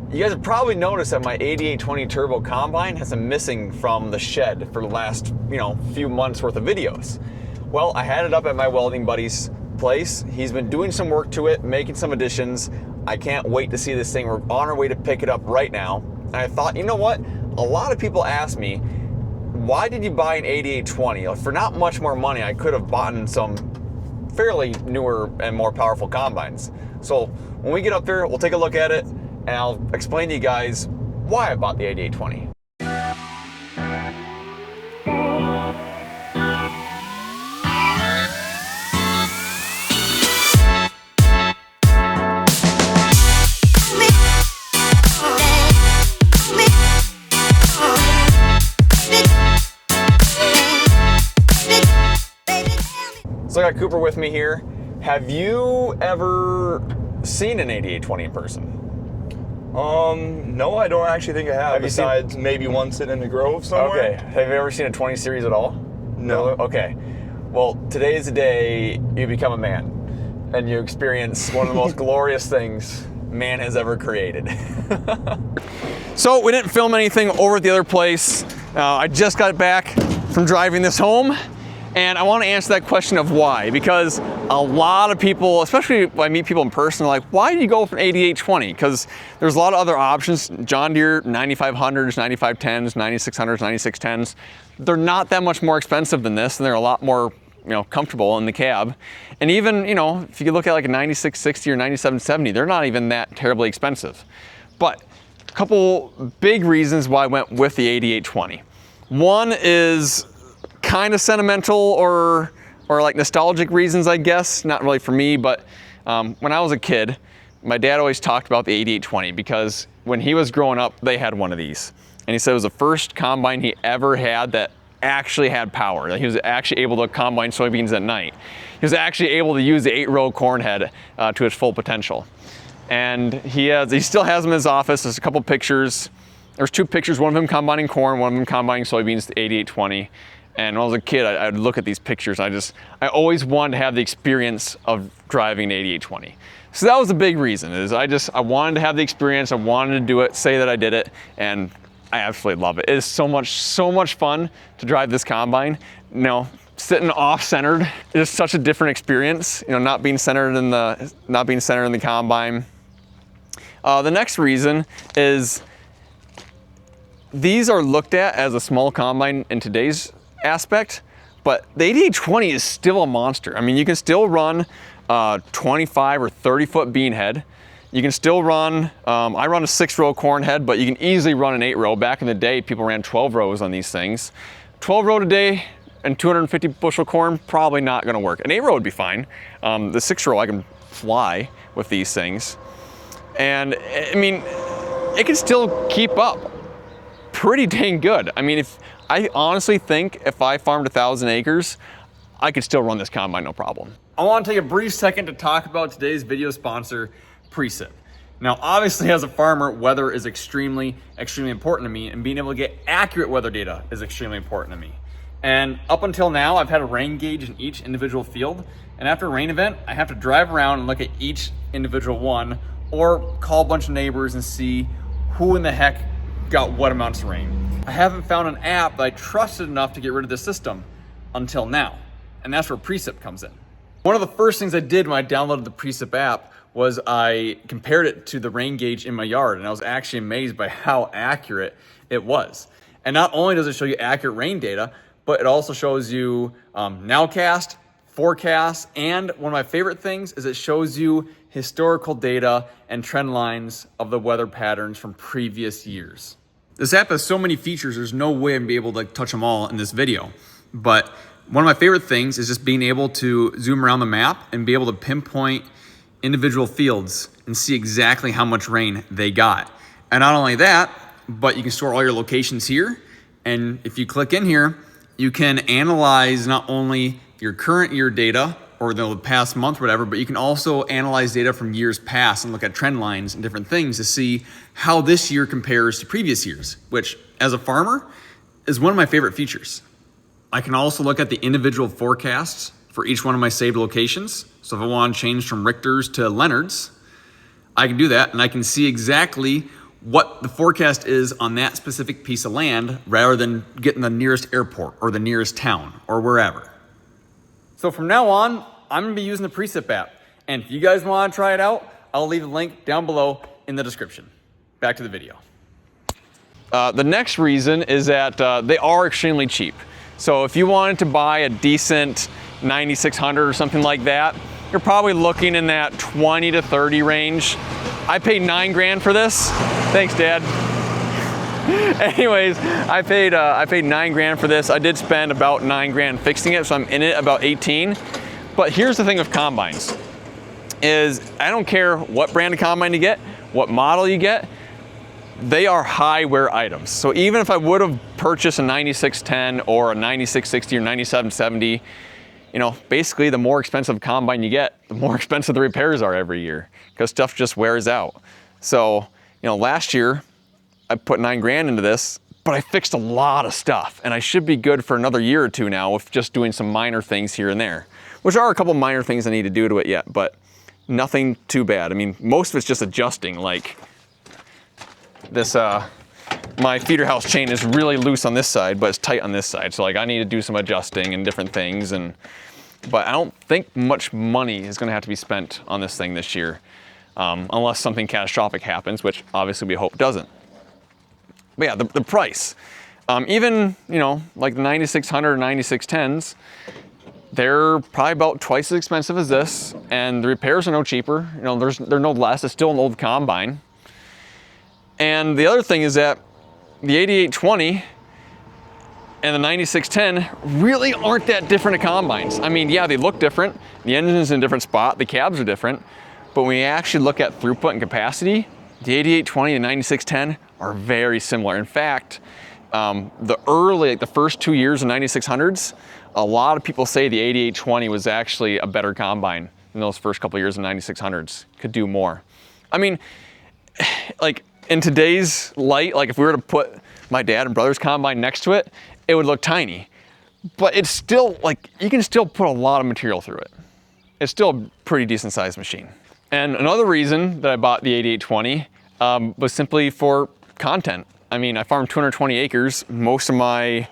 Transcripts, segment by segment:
You guys have probably noticed that my 8820 Turbo Combine has been missing from the shed for the last, few months worth of videos. Well, I had it up at my welding buddy's place. He's been doing some work to it, making some additions. I can't wait to see this thing. We're on our way to pick it up right now. And I thought, you know what? A lot of people ask me, why did you buy an 8820? For not much more money, I could have bought some fairly newer and more powerful combines. So when we get up there, we'll take a look at it, and I'll explain to you guys why I bought the 8820. So I got Cooper with me here. Have you ever seen an 8820 in person? No, I don't actually think I have besides maybe one sitting in the Grove somewhere. Okay. Have you ever seen a 20 series at all? No. Okay. Well, today is the day you become a man and you experience one of the most glorious things man has ever created. So we didn't film anything over at the other place. I just got back from driving this home. And I want to answer that question of why, because a lot of people, especially when I meet people in person, are like, why do you go for an 8820? Because there's a lot of other options. John Deere 9500s, 9510s, 9600s, 9610s. They're not that much more expensive than this, and they're a lot more comfortable in the cab. And even, if you look at like a 9660 or 9770, they're not even that terribly expensive. But a couple big reasons why I went with the 8820. One is kind of sentimental or like nostalgic reasons, I guess. Not really for me, but when I was a kid, my dad always talked about the 8820 because when he was growing up, they had one of these. And he said it was the first combine he ever had that actually had power. That he was actually able to combine soybeans at night. He was actually able to use the 8-row corn head to its full potential. And he still has them in his office. There's a couple pictures. There's 2 pictures, one of him combining corn, one of him combining soybeans, the 8820. And when I was a kid, I'd look at these pictures. I always wanted to have the experience of driving an 8820. So that was the big reason, is I wanted to have the experience. I wanted to do it, say that I did it, and I absolutely love it. It is so much fun to drive this combine. Sitting off-centered is such a different experience. Not being centered in the combine. The next reason is these are looked at as a small combine in today's aspect, but the 8820 is still a monster. I mean, you can still run 25 or 30 foot bean head. You can still run, I run a 6-row corn head, but you can easily run an 8-row. Back in the day, people ran 12 rows on these things. 12-row today and 250 bushel corn, probably not gonna work. An 8-row would be fine. The 6-row, I can fly with these things. And I mean, it can still keep up pretty dang good. I mean, I honestly think if I farmed 1,000 acres, I could still run this combine no problem. I want to take a brief second to talk about today's video sponsor, Precip. Now, obviously as a farmer, weather is extremely important to me, and being able to get accurate weather data is extremely important to me. And up until now, I've had a rain gauge in each individual field, and after a rain event, I have to drive around and look at each individual one, or call a bunch of neighbors and see who in the heck got what amounts of rain. I haven't found an app that I trusted enough to get rid of the system until now, and that's where Precip comes in. One of the first things I did when I downloaded the Precip app was I compared it to the rain gauge in my yard, and I was actually amazed by how accurate it was. And not only does it show you accurate rain data, but it also shows you nowcast, forecast, and one of my favorite things is it shows you historical data and trend lines of the weather patterns from previous years. This app has so many features, there's no way I'm gonna be able to touch them all in this video. But one of my favorite things is just being able to zoom around the map and be able to pinpoint individual fields and see exactly how much rain they got. And not only that, but you can store all your locations here. And if you click in here, you can analyze not only your current year data or the past month, whatever, but you can also analyze data from years past and look at trend lines and different things to see how this year compares to previous years, which as a farmer is one of my favorite features. I can also look at the individual forecasts for each one of my saved locations. So if I want to change from Richter's to Leonard's, I can do that, and I can see exactly what the forecast is on that specific piece of land rather than getting the nearest airport or the nearest town or wherever. So from now on, I'm gonna be using the Precip app. And if you guys wanna try it out, I'll leave a link down below in the description. Back to the video. The next reason is that they are extremely cheap. So if you wanted to buy a decent 9600 or something like that, you're probably looking in that 20 to 30 range. I paid $9 for this. Thanks, Dad. Anyways, I paid $9 for this. I did spend about $9 fixing it, so I'm in it about 18. But here's the thing with combines, is I don't care what brand of combine you get, what model you get, they are high wear items. So even if I would have purchased a 9610 or a 9660 or 9770, you know, basically the more expensive combine you get, the more expensive the repairs are every year because stuff just wears out. So, you know, last year I put $9 into this, but I fixed a lot of stuff and I should be good for another year or two now with just doing some minor things here and there, which are a couple minor things I need to do to it yet, but nothing too bad. I mean, most of it's just adjusting, like this, my feeder house chain is really loose on this side, but it's tight on this side. So like I need to do some adjusting and different things. But I don't think much money is gonna have to be spent on this thing this year, unless something catastrophic happens, which obviously we hope doesn't. But yeah, the price. Even, you know, like the 9600 or 9610s, they're probably about twice as expensive as this, and the repairs are no cheaper. You know, they're no less. It's still an old combine. And the other thing is that the 8820 and the 9610 really aren't that different of combines. I mean, yeah, they look different. The engine's in a different spot. The cabs are different. But when you actually look at throughput and capacity, the 8820 and 9610 are very similar. In fact, the first 2 years of 9600s, a lot of people say the 8820 was actually a better combine than those first couple of years of 9600s. Could do more. I mean, like in today's light, like if we were to put my dad and brother's combine next to it, it would look tiny. But it's still, like, you can still put a lot of material through it. It's still a pretty decent sized machine. And another reason that I bought the 8820 was simply for content. I mean, I farm 220 acres. Most of my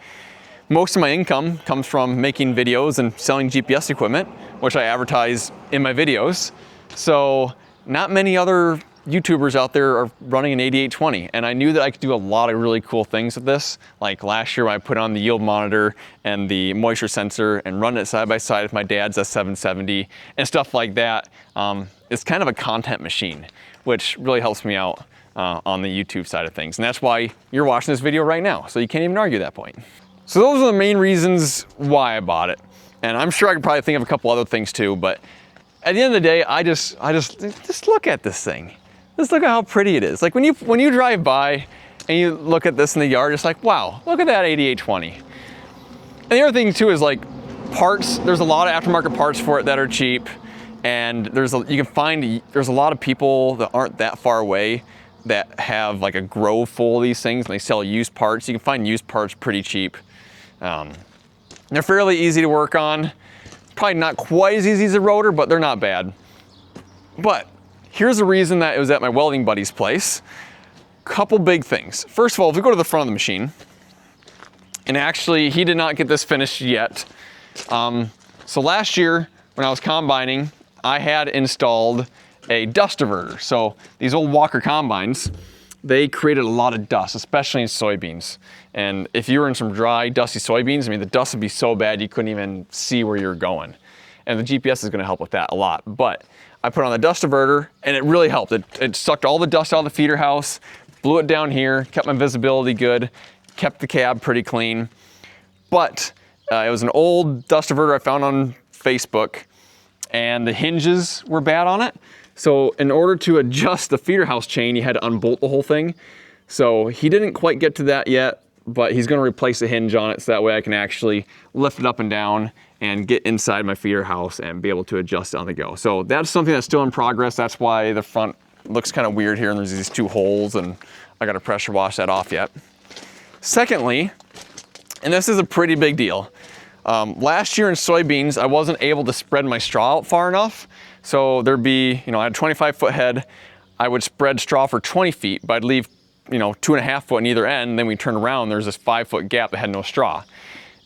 income comes from making videos and selling GPS equipment, which I advertise in my videos. So not many other YouTubers out there are running an 8820, and I knew that I could do a lot of really cool things with this. Like last year when I put on the yield monitor and the moisture sensor and run it side by side with my dad's S770 and stuff like that. It's kind of a content machine, which really helps me out on the YouTube side of things. And that's why you're watching this video right now, so you can't even argue that point. So those are the main reasons why I bought it. And I'm sure I could probably think of a couple other things too, but at the end of the day, I just look at this thing. Just look at how pretty it is. Like when you drive by and you look at this in the yard, it's like, wow, look at that 8820. And the other thing too is like parts, there's a lot of aftermarket parts for it that are cheap. And there's a lot of people that aren't that far away that have like a grove full of these things and they sell used parts. You can find used parts pretty cheap. They're fairly easy to work on. Probably not quite as easy as a rotor, but they're not bad. But here's the reason that it was at my welding buddy's place. Couple big things. First of all, if we go to the front of the machine, and actually he did not get this finished yet. So last year when I was combining, I had installed a dust diverter. So these old Walker combines, they created a lot of dust, especially in soybeans. And if you were in some dry, dusty soybeans, I mean, the dust would be so bad you couldn't even see where you were going. And the GPS is gonna help with that a lot. But I put on the dust diverter and it really helped. It sucked all the dust out of the feeder house, blew it down here, kept my visibility good, kept the cab pretty clean. But it was an old dust diverter I found on Facebook and the hinges were bad on it. So in order to adjust the feeder house chain, you had to unbolt the whole thing. So he didn't quite get to that yet, but he's gonna replace the hinge on it so that way I can actually lift it up and down and get inside my feeder house and be able to adjust it on the go. So that's something that's still in progress. That's why the front looks kind of weird here and there's these two holes and I gotta pressure wash that off yet. Secondly, and this is a pretty big deal. Last year in soybeans, I wasn't able to spread my straw out far enough. So there'd be, I had a 25-foot head. I would spread straw for 20 feet, but I'd leave you know, 2.5 foot on either end. And then we turn around, there's this 5 foot gap that had no straw.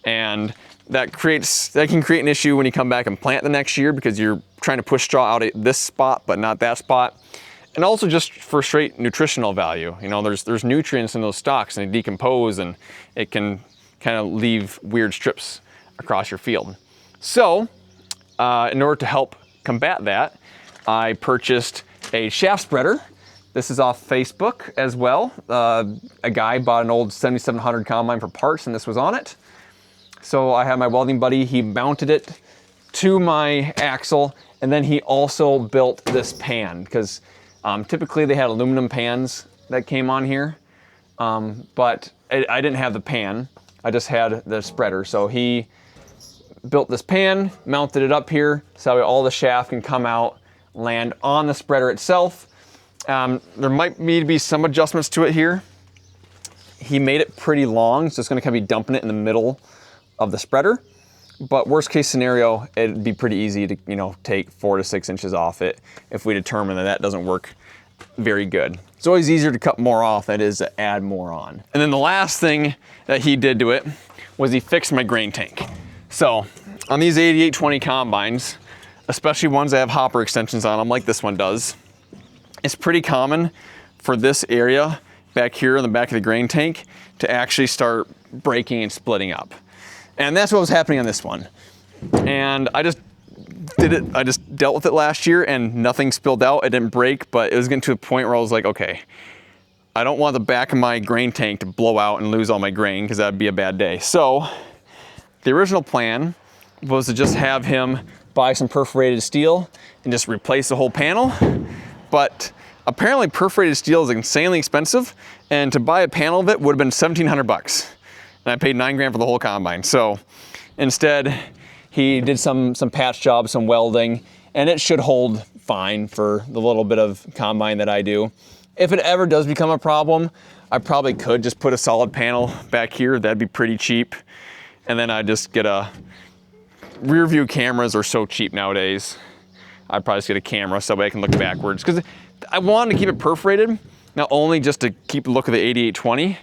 And that can create an issue when you come back and plant the next year, because you're trying to push straw out at this spot, but not that spot. And also just for straight nutritional value. You know, there's nutrients in those stalks and they decompose, and it can kind of leave weird strips across your field. So in order to help combat that, I purchased a shaft spreader. This is off Facebook as well. A guy bought an old 7700 combine for parts, and this was on it. So I had my welding buddy, he mounted it to my axle, and then he also built this pan, because typically they had aluminum pans that came on here, but I didn't have the pan, I just had the spreader. So he built this pan, mounted it up here, so all the shaft can come out, land on the spreader itself. There might need to be some adjustments to it here. He made it pretty long, so it's gonna kind of be dumping it in the middle of the spreader. But worst case scenario, it'd be pretty easy to, you know, take 4 to 6 inches off it if we determine that that doesn't work very good. It's always easier to cut more off than it is to add more on. And then the last thing that he did to it was he fixed my grain tank. So on these 8820 combines, especially ones that have hopper extensions on them like this one does, it's pretty common for this area back here in the back of the grain tank to actually start breaking and splitting up. And that's what was happening on this one. And I just dealt with it last year and nothing spilled out. It didn't break, but it was getting to a point where I was like, okay, I don't want the back of my grain tank to blow out and lose all my grain, because that'd be a bad day. So the original plan was to just have him buy some perforated steel and just replace the whole panel. But apparently perforated steel is insanely expensive, and to buy a panel of it would have been 1,700 bucks. And I paid $9 grand for the whole combine. So instead, he did some patch jobs, some welding, and it should hold fine for the little bit of combine that I do. If it ever does become a problem, I probably could just put a solid panel back here. That'd be pretty cheap. And then I'd just get a rear view. Cameras are so cheap nowadays. I'd probably just get a camera so I can look backwards, because I wanted to keep it perforated, not only just to keep the look of the 8820,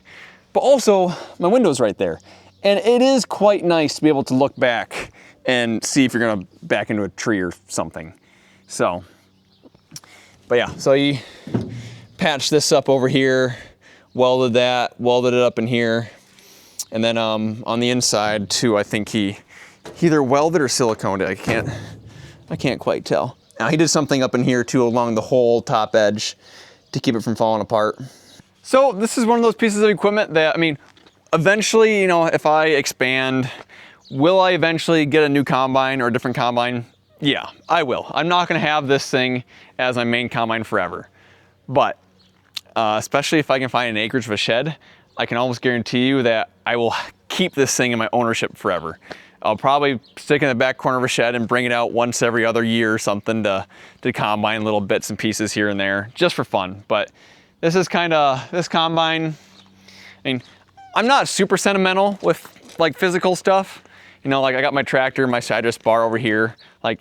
but also my window's right there. And it is quite nice to be able to look back and see if you're gonna back into a tree or something. So, but yeah, so he patched this up over here, welded that, welded it up in here. And then on the inside too, I think he either welded or siliconed it. I can't quite tell. Now he did something up in here too along the whole top edge to keep it from falling apart. So this is one of those pieces of equipment that, I mean, eventually, you know, if I expand, will I eventually get a new combine or a different combine? Yeah, I will. I'm not gonna have this thing as my main combine forever. But especially if I can find an acreage of a shed, I can almost guarantee you that I will keep this thing in my ownership forever. I'll probably stick it in the back corner of a shed and bring it out once every other year or something to combine little bits and pieces here and there, just for fun. But this is this combine, I mean, I'm not super sentimental with like physical stuff. You know, like I got my tractor, my sidrest bar over here, like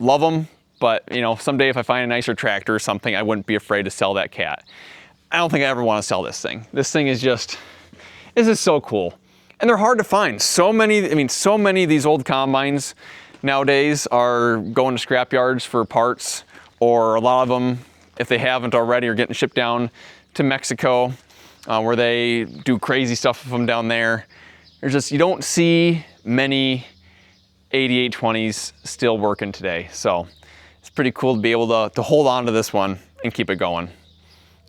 love them, but you know, someday if I find a nicer tractor or something, I wouldn't be afraid to sell that cat. I don't think I ever want to sell this thing. This thing is just, this is so cool. And they're hard to find. So many of these old combines nowadays are going to scrap yards for parts, or a lot of them, if they haven't already, are getting shipped down to Mexico, where they do crazy stuff with them down there. There's just, you don't see many 8820s still working today. So it's pretty cool to be able to hold on to this one and keep it going.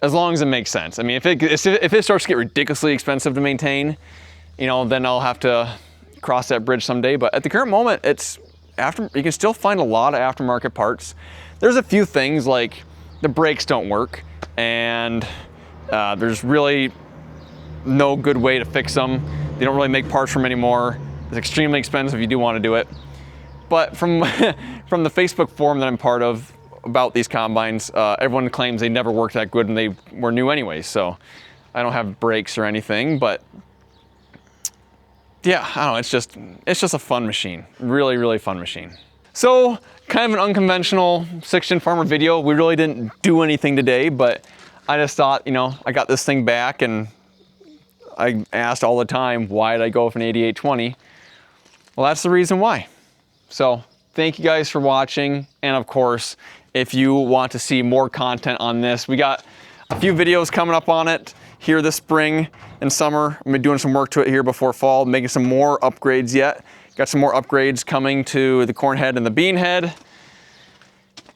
As long as it makes sense. I mean, if it starts to get ridiculously expensive to maintain, you know, then I'll have to cross that bridge someday. But at the current moment, you can still find a lot of aftermarket parts. There's a few things like the brakes don't work, and there's really no good way to fix them. They don't really make parts for them anymore. It's extremely expensive if you do want to do it. But from the Facebook forum that I'm part of about these combines, everyone claims they never worked that good and they were new anyway. So I don't have brakes or anything, but yeah, I don't know, it's just a fun machine. Really, really fun machine. So kind of an unconventional 6-gen farmer video. We really didn't do anything today, but I just thought, you know, I got this thing back and I asked all the time, why did I go with an 8820? Well, that's the reason why. So thank you guys for watching. And of course, if you want to see more content on this, we got a few videos coming up on it here this spring and summer. I'm doing some work to it here before fall, making some more upgrades yet. Got some more upgrades coming to the corn head and the bean head.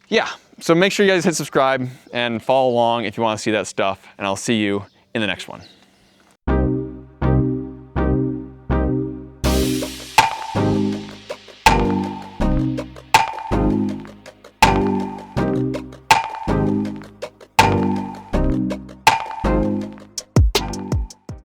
Yeah, so make sure you guys hit subscribe and follow along if you want to see that stuff, and I'll see you in the next one.